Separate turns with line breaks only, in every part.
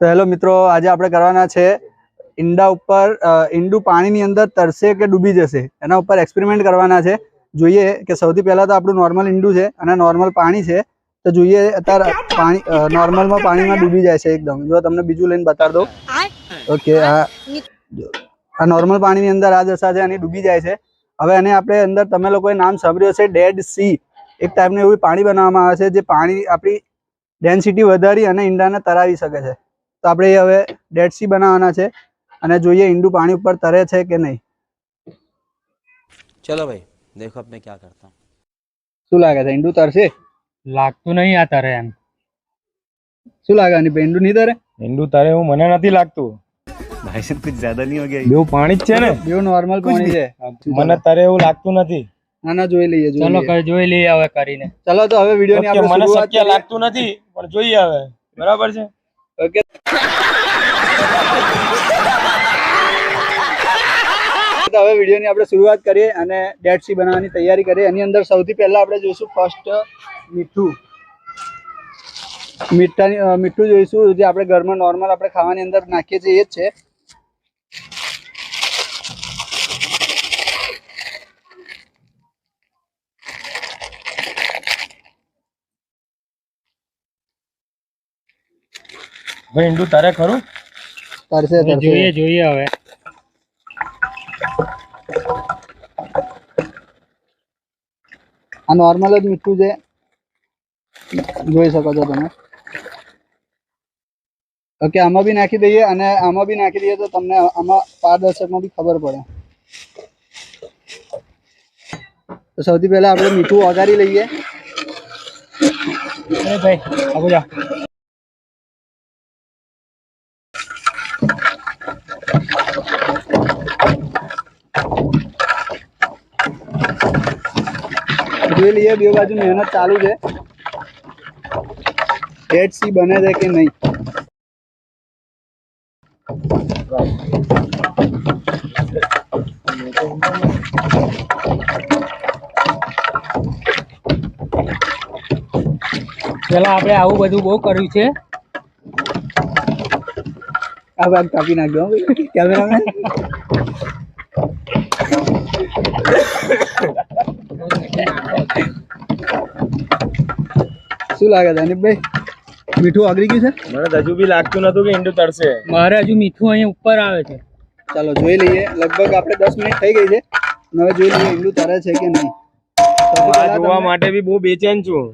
તો હેલો મિત્રો, આજે આપણે કરવાના છે ઈંડા ઉપર ઈંડું પાણીની અંદર તરશે કે ડૂબી જશે એના ઉપર એક્સપેરિમેન્ટ કરવાના છે. જોઈએ કે સૌથી પહેલા તો આપણું નોર્મલ ઈંડું છે અને નોર્મલ પાણી છે. તો જોઈએ અત્યારે પાણી નોર્મલમાં પાણીમાં ડૂબી જાય છે એકદમ. જો તમને બીજું લઈને બતાડી દઉં. ઓકે, આ નોર્મલ પાણીની અંદર આ દશા છે અને ડૂબી જાય છે. હવે એને આપણે અંદર તમે લોકોએ નામ સાંભળ્યું હશે ડેડ સી. એક ટાઈપનું એવું પાણી બનાવવામાં આવે છે જે પાણી આપણી ડેન્સિટી વધારી અને ઈંડાને તરાવી શકે છે. તો આપણે હવે ડેડ સી બનાવવાના છે અને જોઈએ ઈંડું પાણી ઉપર તરે છે કે નહીં.
ચલો ભાઈ દેખો अब मैं क्या करता हूँ.
શું લાગે છે, ઈંડું તરશે?
લાગતું નહીં આ તરે એમ.
શું લાગે આની पे ઈંડું નહીં તરે?
ઈંડું તરે એવું મને નથી લાગતું.
भाई साहब कुछ ज्यादा नहीं हो गया?
બેવ પાણી જ છે ને,
બેવ નોર્મલ પાણી છે.
મને તરે એવું લાગતું નથી.
ના ના, જોઈ લઈએ.
ચલો જોઈ લઈએ હવે કરીને.
ચલો તો હવે વિડિયોની આપણે
મને
શરૂઆત
શક્ય
કરીએ.
લાગતું નથી પણ જોઈએ હવે. બરાબર છે.
ઓકે, તો હવે વિડિયોની આપણે શરૂઆત કરીએ અને ડેડ સી બનાવવાની તૈયારી કરીએ. એની અંદર સૌથી પહેલા આપણે જોઈશું ફર્સ્ટ મીઠું. મીઠું જોઈશું જે આપણે ઘરમાં નોર્મલ આપણે ખાવાની અંદર નાખીએ છીએ એ જ છે.
ભાઈ ઈંડું તારે ખરું?
તરશે
જોઈએ હવે.
આ નોર્મલ જ મીઠું છે, જોઈ શકો છો તમે. ઓકે, આમાં બી નાખી દઈએ અને આમાં બી નાખી દઈએ તો તમને આમાં પારદર્શકમાં બી ખબર પડે. તો સૌથી પહેલા આપણે મીઠું વઘારી લઈએ.
અરે ભાઈ આવો જા. જોઈ લઈએ બે બાજુ મહેનત ચાલુ છે.
ડેડ સી બને છે કે નહીં.
પેલા આપણે આવું બધું બહુ કર્યું છે.
આ ભાગ કાપી નાખજો કેમેરામેન. શું લાગે છે અનિપભાઈ, મીઠું ઓગળી ગયું છે?
મને હજુ બી લાગતું નતું કે ઈંડું તરશે. મારે હજુ મીઠું અહીંયા ઉપર આવે છે.
ચાલો જોઈ લઈએ. લગભગ આપણે 10 મિનિટ થઈ ગઈ છે. હવે જોઈ લઈએ ઈંડું તરે છે કે નહીં.
આ જોવા માટે બી બહુ બેચેન છું.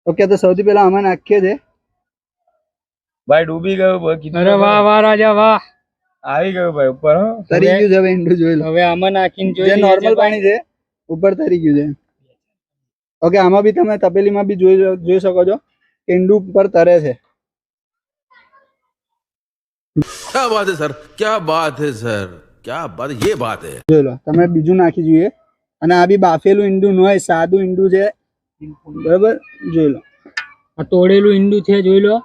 ઓકે, તો સૌથી પહેલા આમાં નાખીએ છે.
ભાઈ ડૂબી ગયું. અરે વાહ વાહ રાજા વાહ, આવી ગયું ભાઈ ઉપર.
તરી ગયું છે હવે ઈંડું, જોઈ લો.
હવે આમાં નાખીને
જે નોર્મલ પાણી છે ઉપર તરી ગયું છે. ઓકે, આમાં બી તમે તપેલીમાં બી જોઈ શકો છો કે ઈંડું ઉપર તરે છે.
क्या बात है सर, क्या बात है सर, क्या बात, ये बात है.
જોઈ લો, તમે બીજું નાખી જોઈએ. અને આ બી બાફેલું ઈંડું ન હોય, સાદું ઈંડું છે. બરાબર, જોઈ લો.
આ તોડેલું ઈંડું છે, જોઈ લો.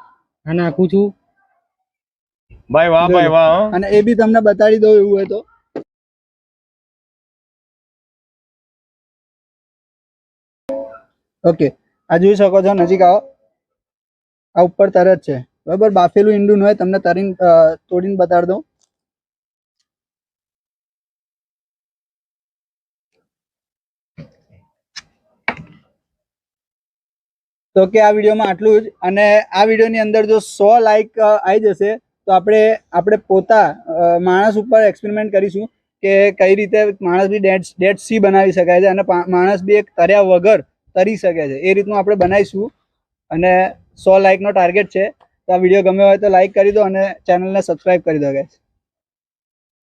આ નાખું છું. ભાઈ વાહ ભાઈ વાહ.
અને એ બી તમને બતાડી દઉં એવું હોય તો. ઓકે, આ જોઈ શકો છો, નજીક આવો. આ ઉપર તરત છે. બરાબર, બાફેલું ઈંડું ન હોય, તમને તરીને તોડીને બતાડી દઉં. તો કે આ વિડીયોમાં આટલું જ. અને આ વિડીયોની અંદર જો 100 લાઈક આવી જશે તો આપણે પોતા માણસ ઉપર એક્સપેરિમેન્ટ કરીશું કે કઈ રીતે માણસ બી ડેડ સી બનાવી શકાય છે અને માણસ બી એક તર્યા વગર તરી શકે છે. એ રીતનું આપણે બનાવીશું અને 100 લાઈકનો ટાર્ગેટ છે. તો આ વિડીયો ગમ્યો હોય તો લાઈક કરી દો અને ચેનલને સબસ્ક્રાઈબ કરી દો ગાઈસ.